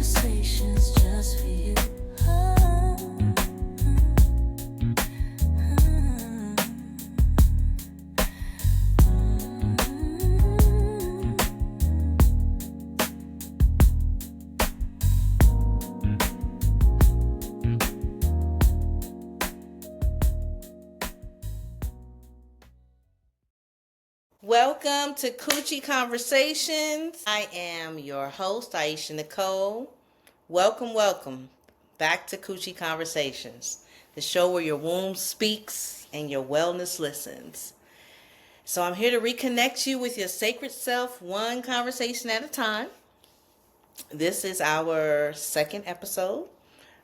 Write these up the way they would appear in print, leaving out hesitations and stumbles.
conversations just for you. Welcome to Coochie Conversations. I am your host, Aisha Nicole. Welcome back to Coochie Conversations, the show where your womb speaks and your wellness listens. So I'm here to reconnect you with your sacred self, one conversation at a time. This is our second episode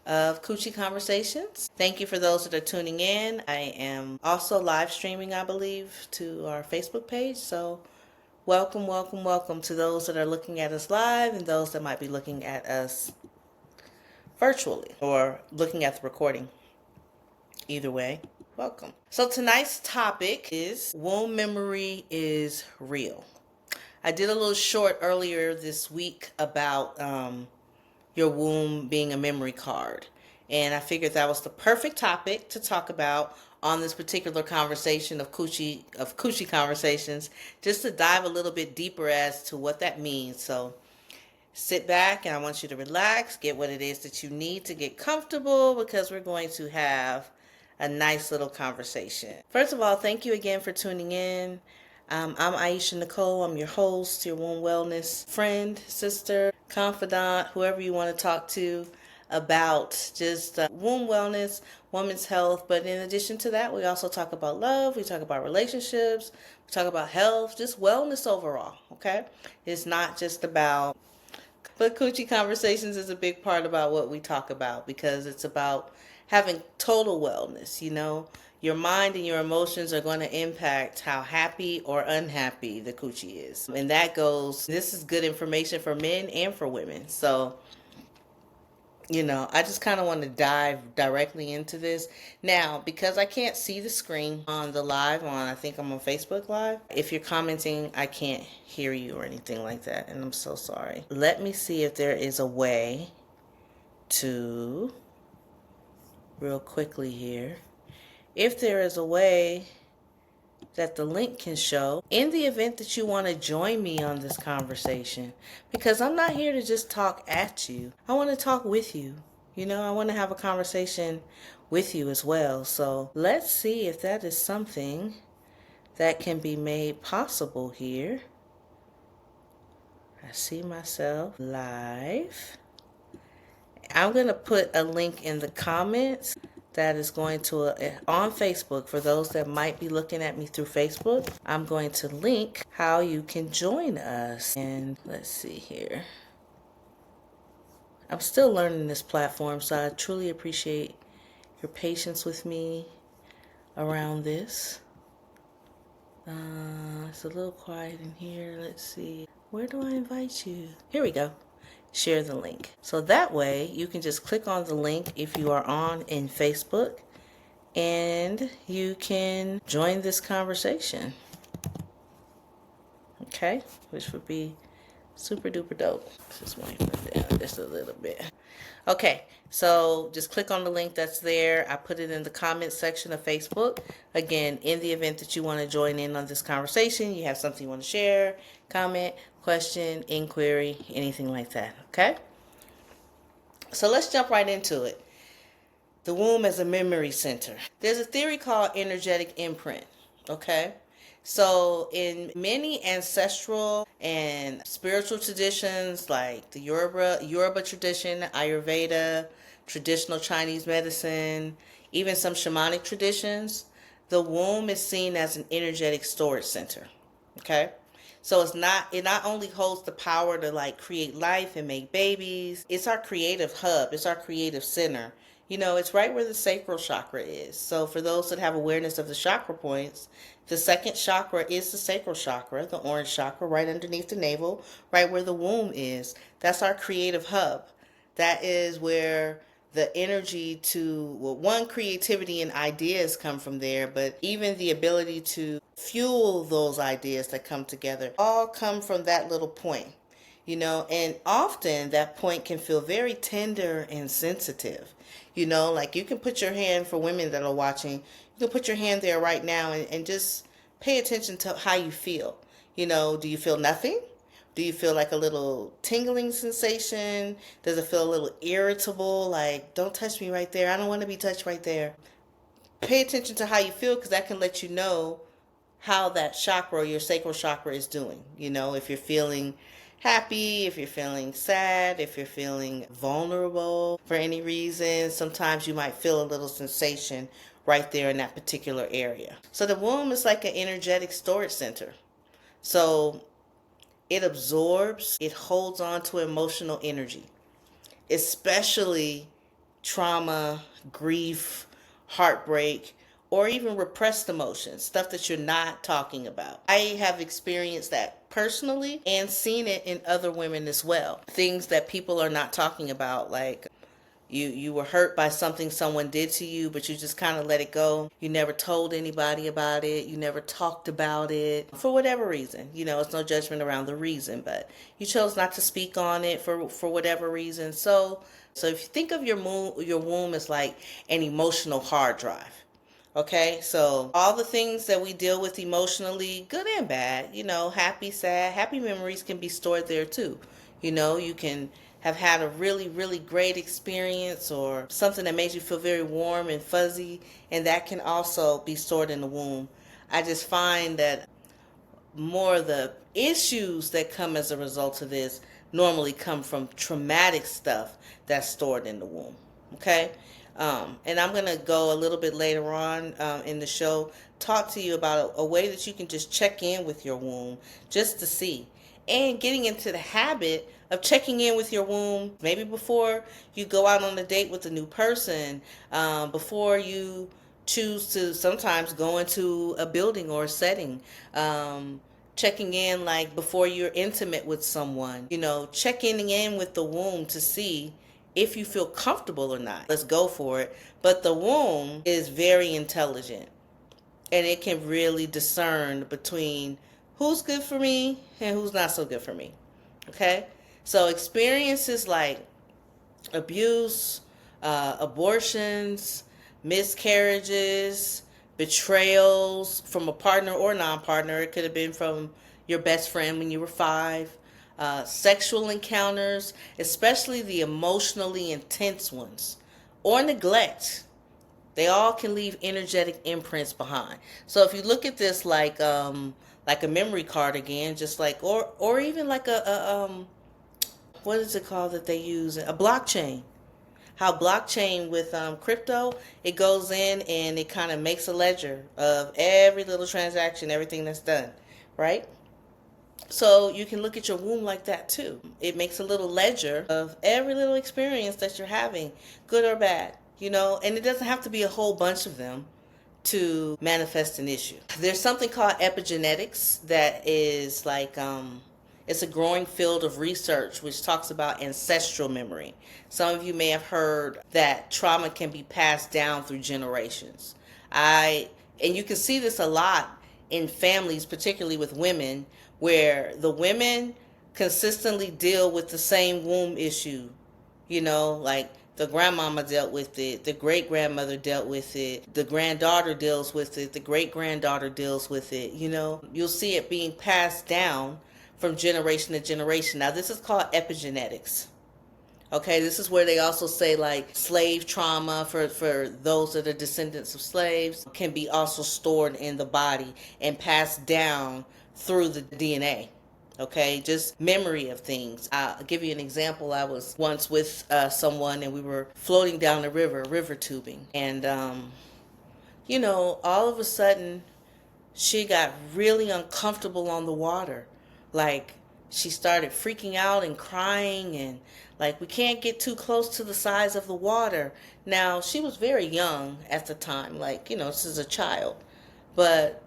of Coochie Conversations. Thank you for those that are tuning in. I am also live streaming, I believe, to our Facebook page. So welcome to those that are looking at us live and those that might be looking at us virtually or looking at the recording. Either way, welcome. So tonight's topic is womb memory is real. I did a little short earlier this week about your womb being a memory card. And I figured that was the perfect topic to talk about on this particular conversation of Coochie Conversations, just to dive a little bit deeper as to what that means. So sit back and I want you to relax, get what it is that you need to get comfortable, because we're going to have a nice little conversation. First of all, thank you again for tuning in. I'm Aisha Nicole. I'm your host, your womb wellness friend, sister, confidant, whoever you want to talk to about just womb wellness, women's health. But in addition to that, we also talk about love. We talk about relationships. We talk about health, just wellness overall, okay? It's not just about... But Coochie Conversations is a big part about what we talk about, because it's about having total wellness, you know? Your mind and your emotions are going to impact how happy or unhappy the coochie is. And that goes, this is good information for men and for women. So, you know, I just kind of want to dive directly into this. Now, because I can't see the screen on the live I think I'm on Facebook Live. If you're commenting, I can't hear you or anything like that. And I'm so sorry. Let me see if there is a way to, real quickly here, if there is a way that the link can show in the event that you want to join me on this conversation, because I'm not here to just talk at you. I want to talk with you. You know, I want to have a conversation with you as well. So let's see if that is something that can be made possible here. I see myself live. I'm going to put a link in the comments that is going to, on Facebook, for those that might be looking at me through Facebook, I'm going to link how you can join us. And let's see here. I'm still learning this platform, so I truly appreciate your patience with me around this. It's a little quiet in here. Let's see. Where do I invite you? Here we go. Share the link. So that way you can just click on the link if you are on in Facebook, and you can join this conversation. Okay? Which would be super duper dope. Just wind it down just a little bit. Okay, so just click on the link that's there. I put it in the comment section of Facebook. Again, in the event that you want to join in on this conversation, you have something you want to share, comment, question, inquiry, anything like that, okay? So let's jump right into it. The womb as a memory center. There's a theory called energetic imprint, okay? So in many ancestral and spiritual traditions, like the Yoruba tradition, Ayurveda, traditional Chinese medicine, even some shamanic traditions, the womb is seen as an energetic storage center, okay? So it not only holds the power to like create life and make babies, it's our creative hub, it's our creative center. You know, it's right where the sacral chakra is. So for those that have awareness of the chakra points, the second chakra is the sacral chakra, the orange chakra, right underneath the navel, right where the womb is. That's our creative hub. That is where the energy to, well, one, creativity and ideas come from there, but even the ability to fuel those ideas that come together all come from that little point. And often that point can feel very tender and sensitive. Like you can put your hand, for women that are watching, you can put your hand there right now and just pay attention to how you feel. Do you feel nothing? Do you feel like a little tingling sensation? Does it feel a little irritable? Like, don't touch me right there. I don't want to be touched right there. Pay attention to how you feel, because that can let you know how that chakra, your sacral chakra, is doing. If you're feeling happy, if you're feeling sad, if you're feeling vulnerable for any reason, sometimes you might feel a little sensation right there in that particular area. So the womb is like an energetic storage center. So it absorbs, it holds on to emotional energy, especially trauma, grief, heartbreak, or even repressed emotions, stuff that you're not talking about. I have experienced that personally and seen it in other women as well. Things that people are not talking about, like you were hurt by something someone did to you, but you just kind of let it go. You never told anybody about it. You never talked about it for whatever reason. It's no judgment around the reason, but you chose not to speak on it for whatever reason. So if you think of your womb as like an emotional hard drive. Okay, so all the things that we deal with emotionally, good and bad, happy, sad, happy memories can be stored there too. You can have had a really, really great experience or something that made you feel very warm and fuzzy, and that can also be stored in the womb. I just find that more of the issues that come as a result of this normally come from traumatic stuff that's stored in the womb. Okay? And I'm going to go a little bit later on in the show, talk to you about a way that you can just check in with your womb just to see. And getting into the habit of checking in with your womb, maybe before you go out on a date with a new person, before you choose to sometimes go into a building or a setting, checking in like before you're intimate with someone, checking in with the womb to see if you feel comfortable or not. Let's go for it. But the womb is very intelligent, and it can really discern between who's good for me and who's not so good for me. Okay? So experiences like abuse, abortions, miscarriages, betrayals from a partner or non-partner. It could have been from your best friend when you were 5. Sexual encounters, especially the emotionally intense ones, or neglect. They all can leave energetic imprints behind. So if you look at this like a memory card again, just like or even like a what is it called that they use? A blockchain. How blockchain with crypto, it goes in and it kind of makes a ledger of every little transaction, everything that's done, right? So you can look at your womb like that too. It makes a little ledger of every little experience that you're having, good or bad, and it doesn't have to be a whole bunch of them to manifest an issue. There's something called epigenetics that is like, it's a growing field of research which talks about ancestral memory. Some of you may have heard that trauma can be passed down through generations. And you can see this a lot in families, particularly with women, where the women consistently deal with the same womb issue. Like the grandmama dealt with it, the great-grandmother dealt with it, the granddaughter deals with it, the great-granddaughter deals with it. You'll see it being passed down from generation to generation. Now, this is called epigenetics. Okay, this is where they also say like slave trauma for those that are descendants of slaves can be also stored in the body and passed down through the DNA. Okay, just memory of things. I'll give you an example. I was once with someone and we were floating down the river tubing. And, all of a sudden she got really uncomfortable on the water. Like she started freaking out and crying and like, we can't get too close to the sides of the water. Now, she was very young at the time, like, this is a child. But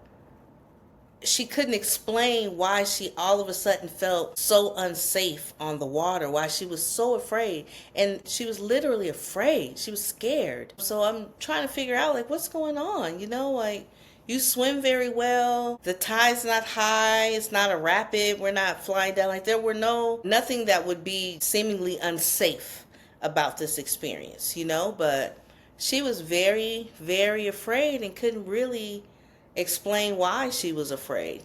she couldn't explain why she all of a sudden felt so unsafe on the water, why she was so afraid. And she was literally afraid. She was scared. So I'm trying to figure out, like, what's going on? You swim very well. The tide's not high. It's not a rapid. We're not flying down. Like there were nothing that would be seemingly unsafe about this experience, but she was very, very afraid and couldn't really explain why she was afraid,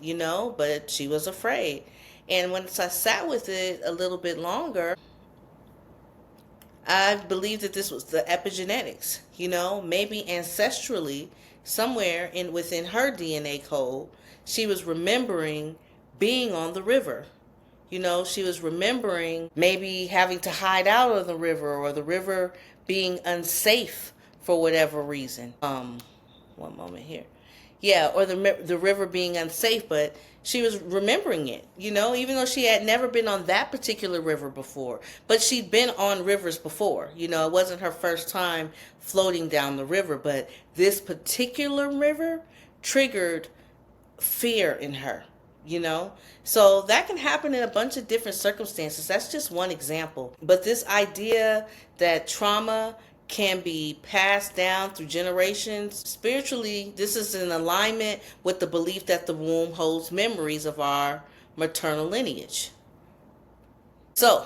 but she was afraid. And once I sat with it a little bit longer, I believe that this was the epigenetics, maybe ancestrally, somewhere in within her DNA code, she was remembering being on the river. She was remembering maybe having to hide out of the river or the river being unsafe for whatever reason. One moment here. Yeah, or the river being unsafe, but she was remembering it, even though she had never been on that particular river before. But she'd been on rivers before, it wasn't her first time floating down the river, but this particular river triggered fear in her, So that can happen in a bunch of different circumstances. That's just one example. But this idea that trauma can be passed down through generations. Spiritually, this is in alignment with the belief that the womb holds memories of our maternal lineage. So,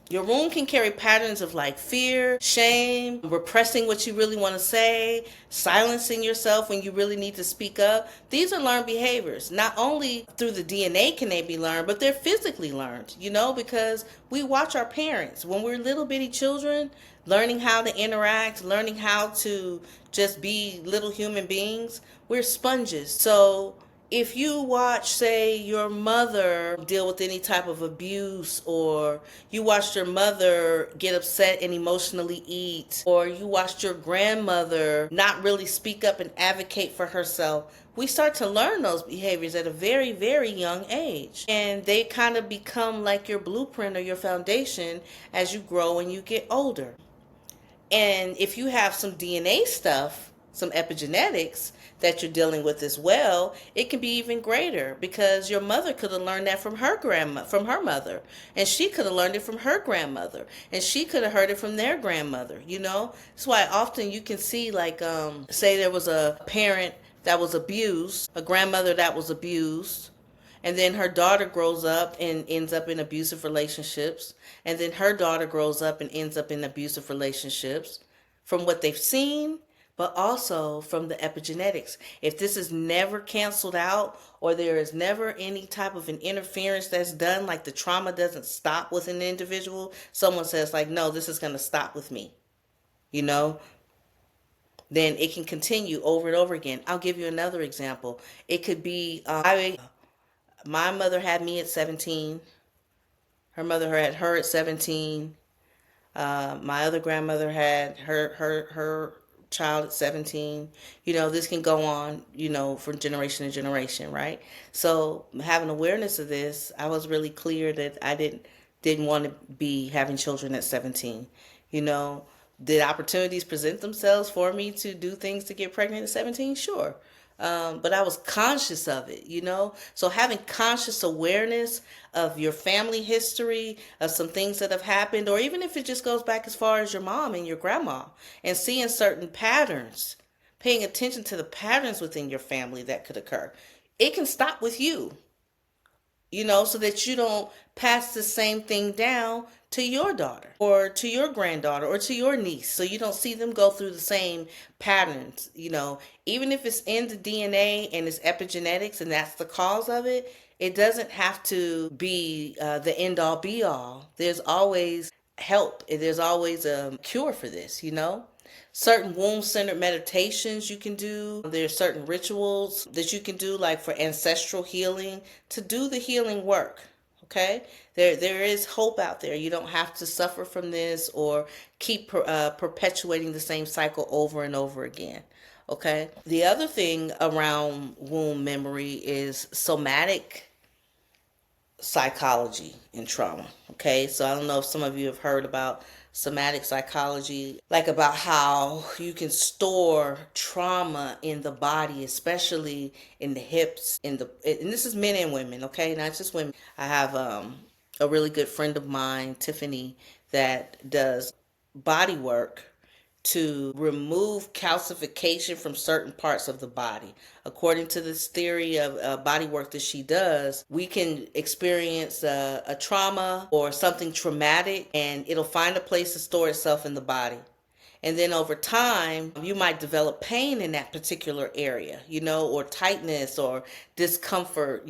your womb can carry patterns of like fear, shame, repressing what you really want to say, silencing yourself when you really need to speak up. These are learned behaviors. Not only through the DNA can they be learned, but they're physically learned, because we watch our parents when we're little bitty children, learning how to interact, learning how to just be little human beings. We're sponges. So if you watch, say, your mother deal with any type of abuse, or you watched your mother get upset and emotionally eat, or you watched your grandmother not really speak up and advocate for herself, we start to learn those behaviors at a very, very young age. And they kind of become like your blueprint or your foundation as you grow and you get older. And if you have some DNA stuff, some epigenetics that you're dealing with as well, it can be even greater because your mother could have learned that from her from her mother, and she could have learned it from her grandmother, and she could have heard it from their grandmother. That's why often you can see, like, say there was a parent that was abused, a grandmother that was abused, and then her daughter grows up and ends up in abusive relationships. And then her daughter grows up and ends up in abusive relationships from what they've seen, but also from the epigenetics. If this is never canceled out, or there is never any type of an interference that's done, like the trauma doesn't stop with an individual, someone says like, no, this is going to stop with me, then it can continue over and over again. I'll give you another example. It could be, my mother had me at 17. Her mother had her at 17. My other grandmother had her child at 17. This can go on, from generation to generation, right? So having awareness of this, I was really clear that I didn't want to be having children at 17. Did opportunities present themselves for me to do things to get pregnant at 17? Sure. But I was conscious of it, So having conscious awareness of your family history, of some things that have happened, or even if it just goes back as far as your mom and your grandma, and seeing certain patterns, paying attention to the patterns within your family that could occur, it can stop with you, so that you don't pass the same thing down to your daughter or to your granddaughter or to your niece, so you don't see them go through the same patterns. Even if it's in the DNA and it's epigenetics and that's the cause of it, it doesn't have to be the end all be all. There's always help. There's always a cure for this, Certain womb-centered meditations you can do. There's certain rituals that you can do, like for ancestral healing, to do the healing work. Okay, there is hope out there. You don't have to suffer from this or keep perpetuating the same cycle over and over again. Okay. The other thing around womb memory is somatic psychology in trauma. Okay, so I don't know if some of you have heard about somatic psychology, like about how you can store trauma in the body, especially in the hips, and this is men and women, okay, not just women. I have a really good friend of mine, Tiffany, that does body work to remove calcification from certain parts of the body. According to this theory of body work that she does, we can experience a trauma or something traumatic, and it'll find a place to store itself in the body. And then over time, you might develop pain in that particular area, or tightness or discomfort,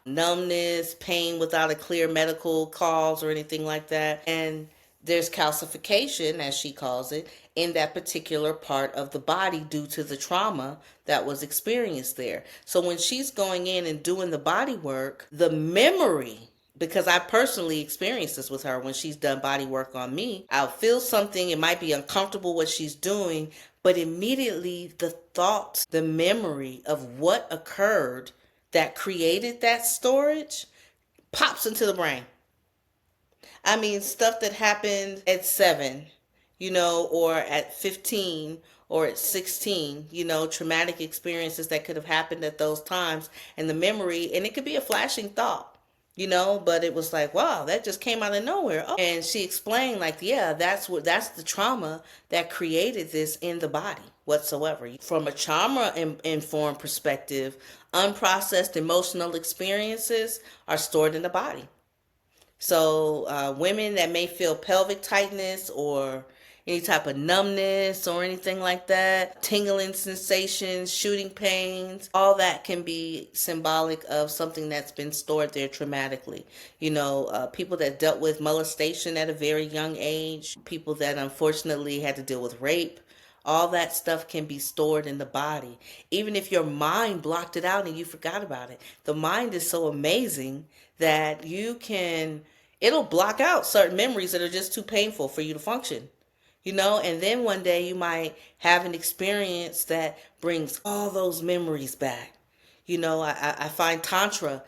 numbness, pain without a clear medical cause or anything like that. And there's calcification, as she calls it, in that particular part of the body due to the trauma that was experienced there. So when she's going in and doing the body work, the memory, because I personally experienced this with her when she's done body work on me, I'll feel something, it might be uncomfortable what she's doing, but immediately the thought, the memory of what occurred that created that storage pops into the brain. I mean, stuff that happened at 7, or at 15 or at 16, traumatic experiences that could have happened at those times, and the memory, and it could be a flashing thought. But it was like, wow, that just came out of nowhere. Oh. And she explained, like, yeah, that's the trauma that created this in the body whatsoever. From a trauma informed perspective, unprocessed emotional experiences are stored in the body. So women that may feel pelvic tightness or any type of numbness or anything like that, tingling sensations, shooting pains, all that can be symbolic of something that's been stored there traumatically. People that dealt with molestation at a very young age, people that unfortunately had to deal with rape, all that stuff can be stored in the body. Even if your mind blocked it out and you forgot about it. The mind is so amazing that it'll block out certain memories that are just too painful for you to function. And then one day you might have an experience that brings all those memories back. I find Tantra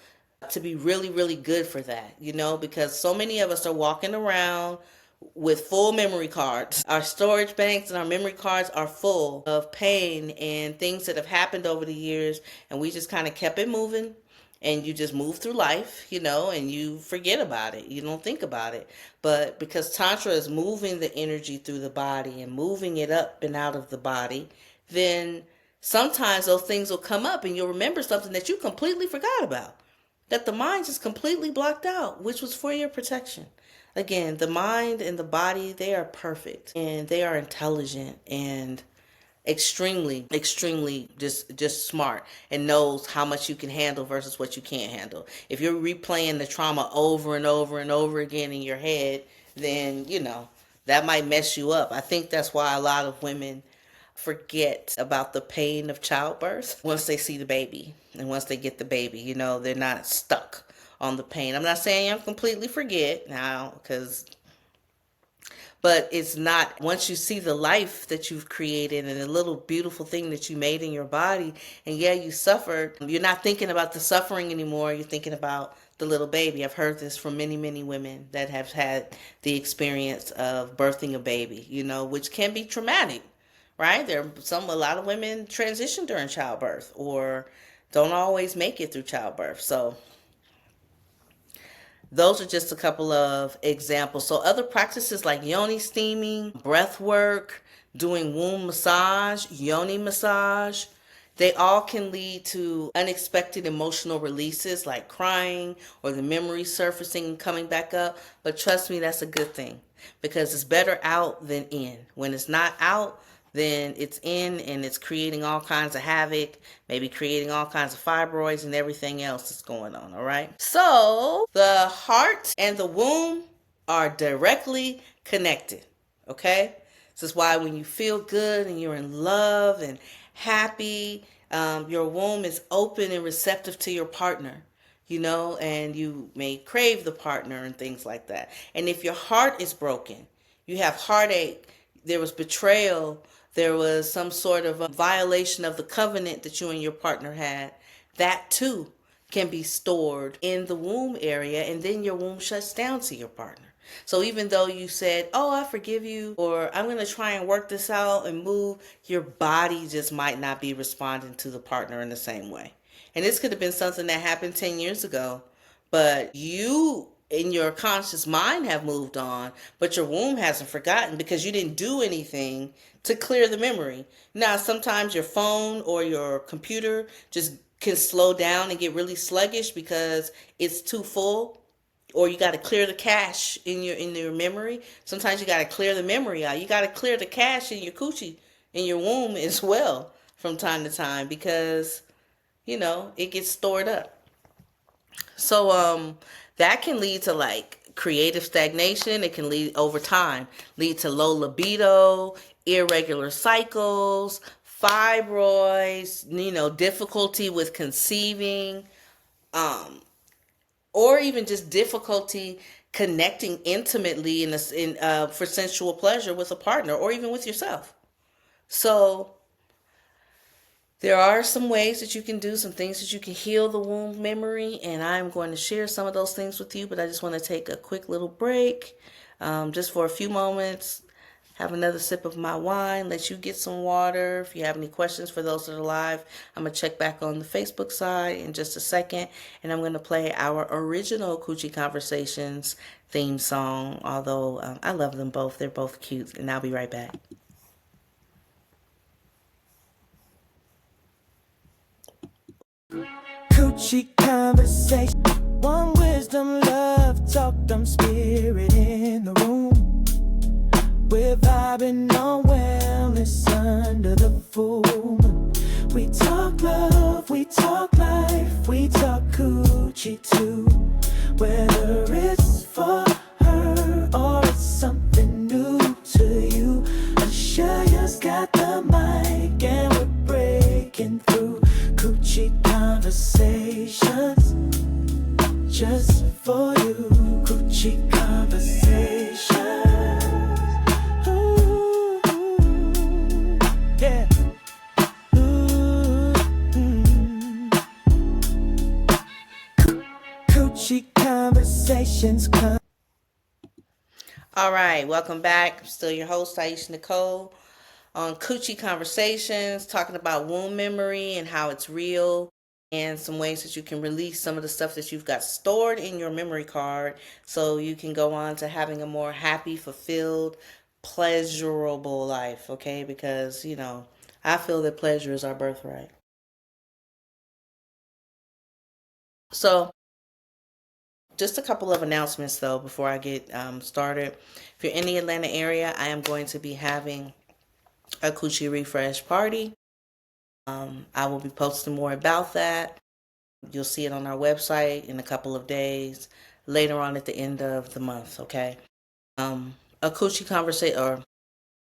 to be really, really good for that, because so many of us are walking around with full memory cards. Our storage banks and our memory cards are full of pain and things that have happened over the years, and we just kind of kept it moving. And you just move through life, and you forget about it. You don't think about it. But because Tantra is moving the energy through the body and moving it up and out of the body, then sometimes those things will come up and you'll remember something that you completely forgot about, that the mind just completely blocked out, which was for your protection. Again, the mind and the body, they are perfect and they are intelligent and extremely just smart and knows how much you can handle versus what you can't handle. If you're replaying the trauma over and over and over again in your head, then that might mess you up. I think that's why a lot of women forget about the pain of childbirth once they see the baby and once they get the baby. They're not stuck on the pain. I'm not saying you completely forget now, but it's not, once you see the life that you've created and the little beautiful thing that you made in your body, and yeah, you suffered, you're not thinking about the suffering anymore. You're thinking about the little baby. I've heard this from many, many women that have had the experience of birthing a baby, which can be traumatic, right? A lot of women transition during childbirth or don't always make it through childbirth. So those are just a couple of examples. So other practices like yoni steaming, breath work, doing womb massage, yoni massage, they all can lead to unexpected emotional releases like crying or the memory surfacing and coming back up. But trust me, that's a good thing because it's better out than in. When it's not out, then it's in and it's creating all kinds of havoc, maybe creating all kinds of fibroids and everything else that's going on, all right? So the heart and the womb are directly connected, okay? This is why when you feel good and you're in love and happy, your womb is open and receptive to your partner, and you may crave the partner and things like that. And if your heart is broken, you have heartache, there was betrayal, there was some sort of a violation of the covenant that you and your partner had, that too can be stored in the womb area, and then your womb shuts down to your partner. So even though you said, oh, I forgive you, or I'm going to try and work this out and move, your body just might not be responding to the partner in the same way. And this could have been something that happened 10 years ago, but you in your conscious mind have moved on, but your womb hasn't forgotten because you didn't do anything to clear the memory. Now, sometimes your phone or your computer just can slow down and get really sluggish because it's too full, or you got to clear the cache in your memory. Sometimes you got to clear the memory out. You got to clear the cache in your coochie in your womb as well from time to time because it gets stored up. So that can lead to like creative stagnation. It can lead over time, lead to low libido, irregular cycles, fibroids, difficulty with conceiving, or even just difficulty connecting intimately for sensual pleasure with a partner or even with yourself. So there are some ways that you can do, some things that you can heal the womb memory, and I'm going to share some of those things with you, but I just want to take a quick little break, just for a few moments, have another sip of my wine, let you get some water. If you have any questions for those that are live, I'm going to check back on the Facebook side in just a second, and I'm going to play our original Coochie Conversations theme song, although I love them both. They're both cute, and I'll be right back. Coochie conversation, one wisdom, love talk, I'm spirit in the room. We're vibing on wellness under the full moon. We talk love, we talk life, we talk coochie too. Whether it's for her or it's something new to you, Ashaya's got the mic and we're breaking through. Coochie conversations, just for you. Coochie conversations. Ooh, yeah. Ooh, Coochie conversations. All right, welcome back. I'm still your host, Aisha Nicole, on Coochie Conversations, talking about womb memory and how it's real, and some ways that you can release some of the stuff that you've got stored in your memory card so you can go on to having a more happy, fulfilled, pleasurable life, okay? Because, I feel that pleasure is our birthright. So, just a couple of announcements though before I get started. If you're in the Atlanta area, I am going to be having a Coochie Refresh party. I will be posting more about that. You'll see it on our website in a couple of days, later on at the end of the month, okay? A Coochie Conversation or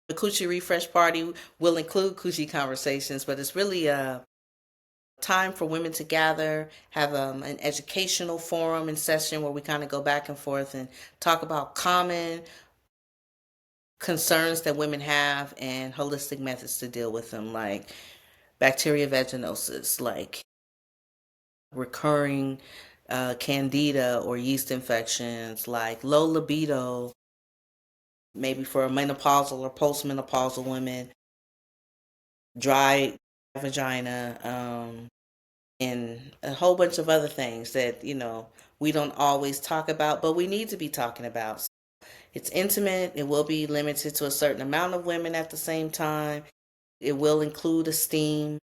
the Coochie Refresh party will include Coochie Conversations, but it's really a time for women to gather, have an educational forum and session where we kind of go back and forth and talk about common concerns that women have and holistic methods to deal with them, like bacteria vaginosis, like recurring candida or yeast infections, like low libido, maybe for menopausal or postmenopausal women, dry vagina, and a whole bunch of other things that, we don't always talk about, but we need to be talking about. It's intimate. It will be limited to a certain amount of women at the same time. It will include a steam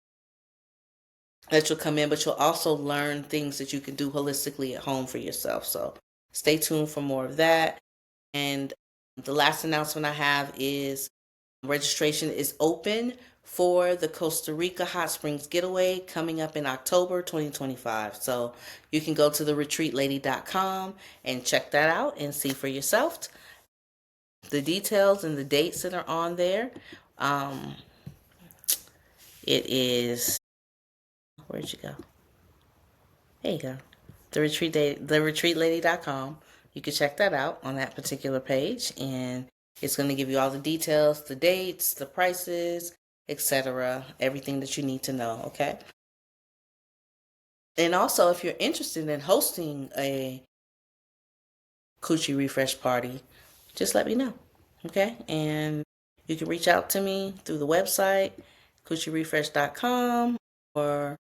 that you'll come in, but you'll also learn things that you can do holistically at home for yourself. So stay tuned for more of that. And the last announcement I have is registration is open for the Costa Rica Hot Springs Getaway coming up in October 2025. So you can go to theretreatlady.com and check that out and see for yourself the details and the dates that are on there. It is, where'd you go? There you go. Theretreatlady.com. You can check that out on that particular page, and it's going to give you all the details, the dates, the prices, etc., everything that you need to know, okay? And also, if you're interested in hosting a Coochie Refresh party, just let me know, okay? And you can reach out to me through the website, coochierefresh.com, or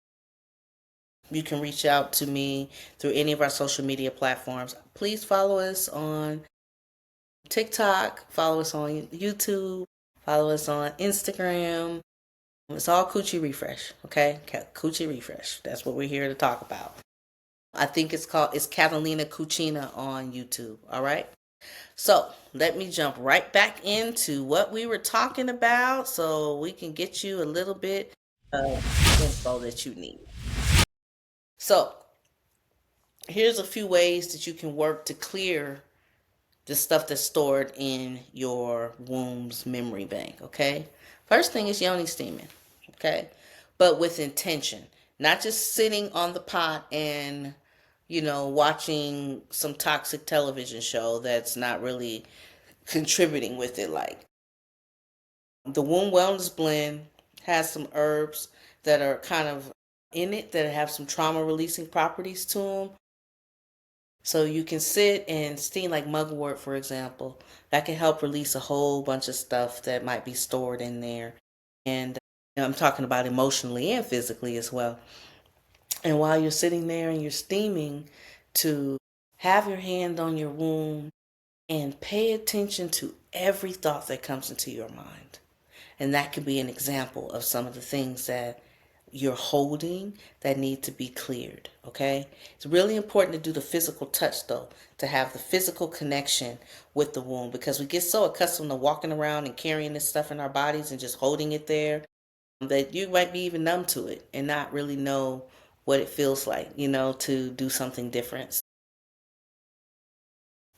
You can reach out to me through any of our social media platforms. Please follow us on TikTok, follow us on YouTube, follow us on Instagram. It's all Coochie Refresh, okay? Coochie Refresh. That's what we're here to talk about. I think it's Catalina Cucina on YouTube, all right? So let me jump right back into what we were talking about so we can get you a little bit of info that you need. So here's a few ways that you can work to clear the stuff that's stored in your womb's memory bank, okay? First thing is yoni steaming, okay? But with intention, not just sitting on the pot and, watching some toxic television show that's not really contributing with it. Like the Womb Wellness Blend has some herbs that are kind of in it that have some trauma releasing properties to them. So you can sit and steam like mugwort, for example. That can help release a whole bunch of stuff that might be stored in there. And I'm talking about emotionally and physically as well. And while you're sitting there and you're steaming, to have your hand on your womb and pay attention to every thought that comes into your mind. And that could be an example of some of the things that you're holding that need to be cleared, okay? It's really important to do the physical touch, though, to have the physical connection with the womb, because we get so accustomed to walking around and carrying this stuff in our bodies and just holding it there that you might be even numb to it and not really know what it feels like, to do something different.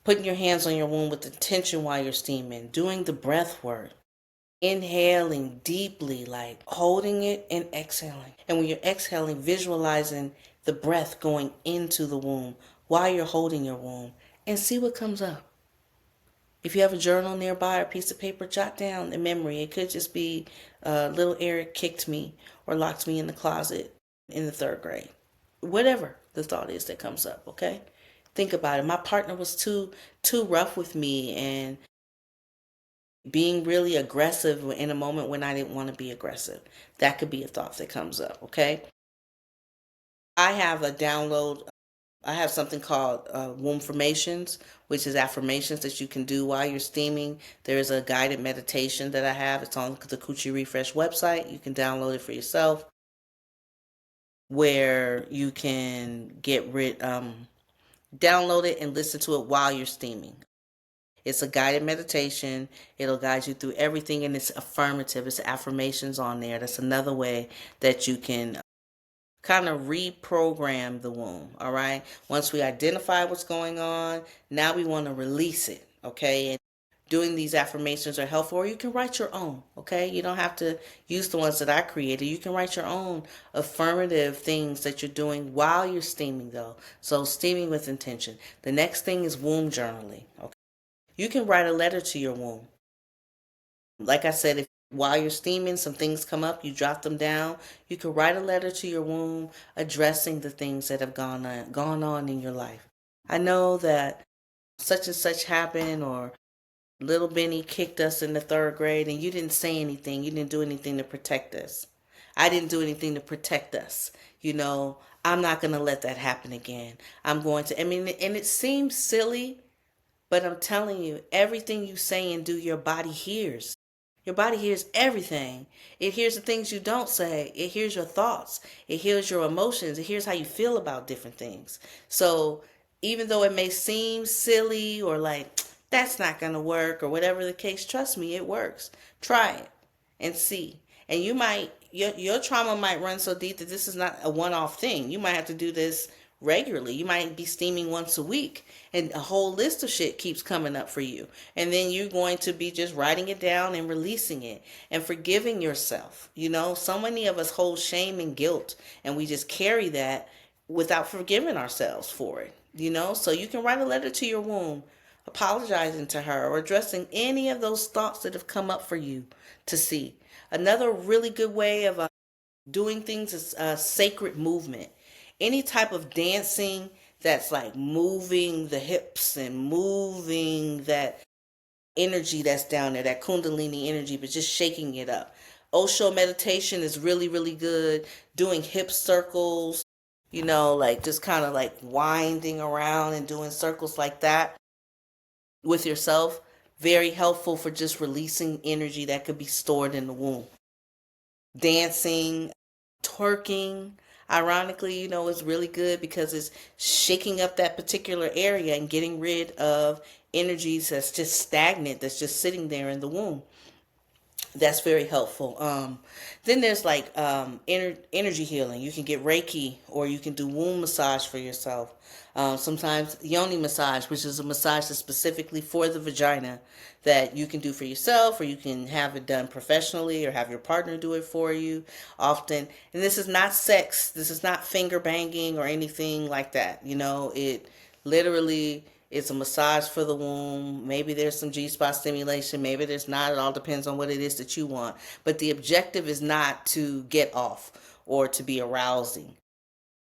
Putting your hands on your womb with intention while you're steaming, doing the breath work, inhaling deeply, like holding it and exhaling. And when you're exhaling, visualizing the breath going into the womb while you're holding your womb, and see what comes up. If you have a journal nearby or a piece of paper, jot down the memory. It could just be little Eric kicked me or locked me in the closet in the 3rd grade. Whatever the thought is that comes up, okay? Think about it. My partner was too rough with me and being really aggressive in a moment when I didn't want to be aggressive. That could be a thought that comes up, okay? I have a download. I have something called Womb Formations, which is affirmations that you can do while you're steaming. There's a guided meditation that I have. It's on the Coochie Refresh website. You can download it for yourself, where you can download it and listen to it while you're steaming. It's a guided meditation. It'll guide you through everything, and it's affirmative. It's affirmations on there. That's another way that you can kind of reprogram the womb, all right? Once we identify what's going on, now we want to release it, okay? And doing these affirmations are helpful, or you can write your own, okay? You don't have to use the ones that I created. You can write your own affirmative things that you're doing while you're steaming, though. So steaming with intention. The next thing is womb journaling, okay? You can write a letter to your womb. Like I said, if while you're steaming, some things come up, you jot them down. You can write a letter to your womb addressing the things that have gone on in your life. I know that such and such happened, or little Benny kicked us in the 3rd grade, and you didn't say anything. You didn't do anything to protect us. I didn't do anything to protect us. I'm not going to let that happen again. And it seems silly, but I'm telling you, everything you say and do, your body hears. Your body hears everything. It hears the things you don't say. It hears your thoughts. It hears your emotions. It hears how you feel about different things. So even though it may seem silly or like that's not going to work or whatever the case, trust me, it works. Try it and see. And your trauma might run so deep that this is not a one-off thing. You might have to do this regularly. You might be steaming once a week, and a whole list of shit keeps coming up for you. And then you're going to be just writing it down and releasing it and forgiving yourself. So many of us hold shame and guilt, and we just carry that without forgiving ourselves for it. So you can write a letter to your womb, apologizing to her or addressing any of those thoughts that have come up for you to see. Another really good way of doing things is sacred movement. Any type of dancing that's like moving the hips and moving that energy that's down there, that kundalini energy, but just shaking it up. Osho meditation is really, really good. Doing hip circles, like just kind of like winding around and doing circles like that with yourself. Very helpful for just releasing energy that could be stored in the womb. Dancing, twerking, ironically, is really good because it's shaking up that particular area and getting rid of energies that's just stagnant, that's just sitting there in the womb. That's very helpful. Then there's like energy healing. You can get Reiki, or you can do womb massage for yourself. Sometimes yoni massage, which is a massage that's specifically for the vagina, that you can do for yourself, or you can have it done professionally, or have your partner do it for you. Often, and this is not sex. This is not finger banging or anything like that. It literally, it's a massage for the womb. Maybe there's some G-spot stimulation. Maybe there's not. It all depends on what it is that you want. But the objective is not to get off or to be arousing.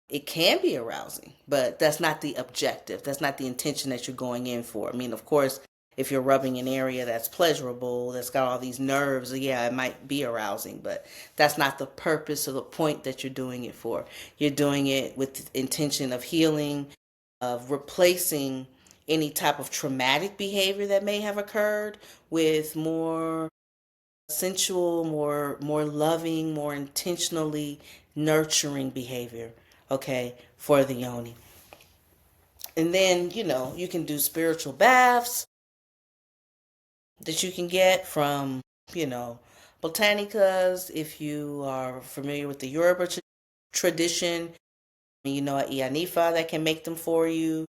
It can be arousing, but that's not the objective. That's not the intention that you're going in for. I mean, of course, if you're rubbing an area that's pleasurable, that's got all these nerves, yeah, it might be arousing, but that's not the purpose or the point that you're doing it for. You're doing it with the intention of healing, of replacing any type of traumatic behavior that may have occurred with more sensual, more loving, more intentionally nurturing behavior, okay, for the yoni. And then, you can do spiritual baths that you can get from, botanicas. If you are familiar with the Yoruba tradition, a Ianifa that can make them for you.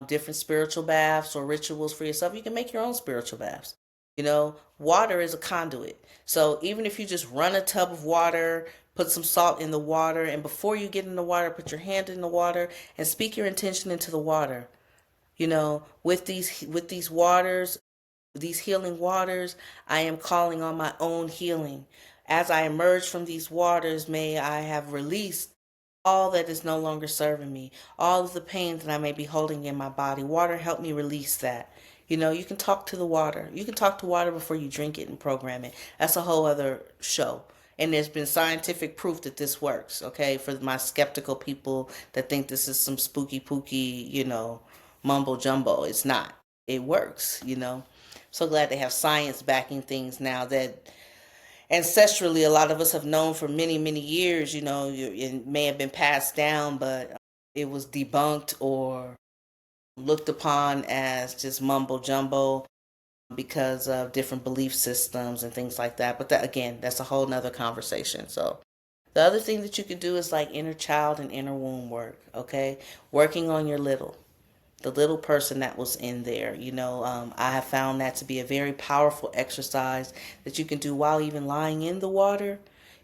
Different spiritual baths or rituals for yourself. You can make your own spiritual baths. Water is a conduit. So even if you just run a tub of water, put some salt in the water, and before you get in the water, put your hand in the water and speak your intention into the water. With these waters, these healing waters, I am calling on my own healing. As I emerge from these waters, may I have released all that is no longer serving me, all of the pain that I may be holding in my body. Water, help me release that. You can talk to the water. You can talk to water before you drink it and program it. That's a whole other show. And there's been scientific proof that this works, okay? For my skeptical people that think this is some spooky pooky, mumbo jumbo. It's not. It works. So glad they have science backing things now that ancestrally a lot of us have known for many, many years. It may have been passed down, but it was debunked or looked upon as just mumbo jumbo because of different belief systems and things like that. But that, again, that's a whole nother conversation. So the other thing that you could do is like inner child and inner womb work, okay? Working on the little person that was in there. I have found that to be a very powerful exercise that you can do while even lying in the water,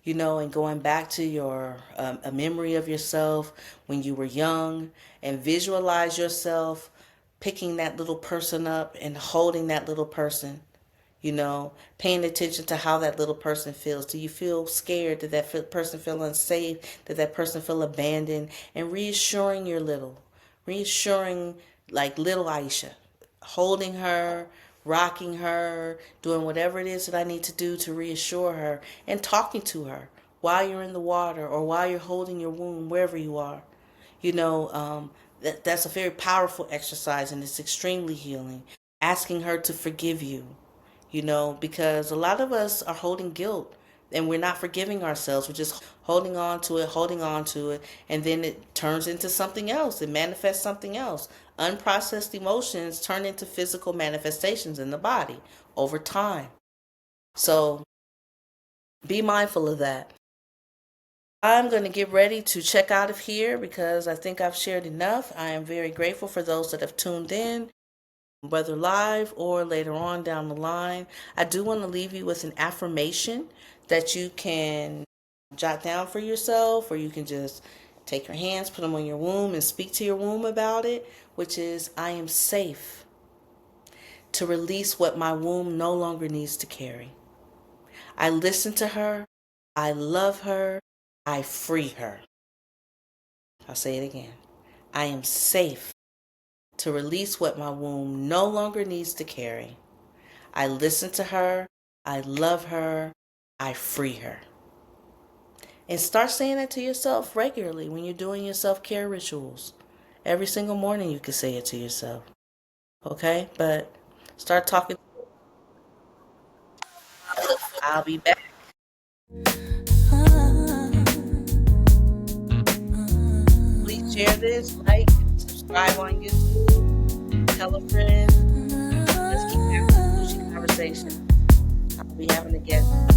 and going back to a memory of yourself when you were young, and visualize yourself picking that little person up and holding that little person, paying attention to how that little person feels. Do you feel scared? Did that person feel unsafe? Did that person feel abandoned? And reassuring like little Aisha, holding her, rocking her, doing whatever it is that I need to do to reassure her, and talking to her while you're in the water or while you're holding your womb, wherever you are. That's a very powerful exercise, and it's extremely healing. Asking her to forgive you, because a lot of us are holding guilt and we're not forgiving ourselves. We're just holding on to it, and then it turns into something else. It manifests something else. Unprocessed emotions turn into physical manifestations in the body over time. So be mindful of that. I'm going to get ready to check out of here because I think I've shared enough. I am very grateful for those that have tuned in, whether live or later on down the line. I do want to leave you with an affirmation that you can jot down for yourself, or you can just take your hands, put them on your womb, and speak to your womb about it, which is, I am safe to release what my womb no longer needs to carry. I listen to her. I love her. I free her. I'll say it again. I am safe to release what my womb no longer needs to carry. I listen to her. I love her. I free her. And start saying that to yourself regularly when you're doing your self-care rituals. Every single morning you can say it to yourself. Okay? But start talking. I'll be back. Please share this, like, subscribe on YouTube, tell a friend. Let's keep having a Coochie conversation. I'll be having a guest.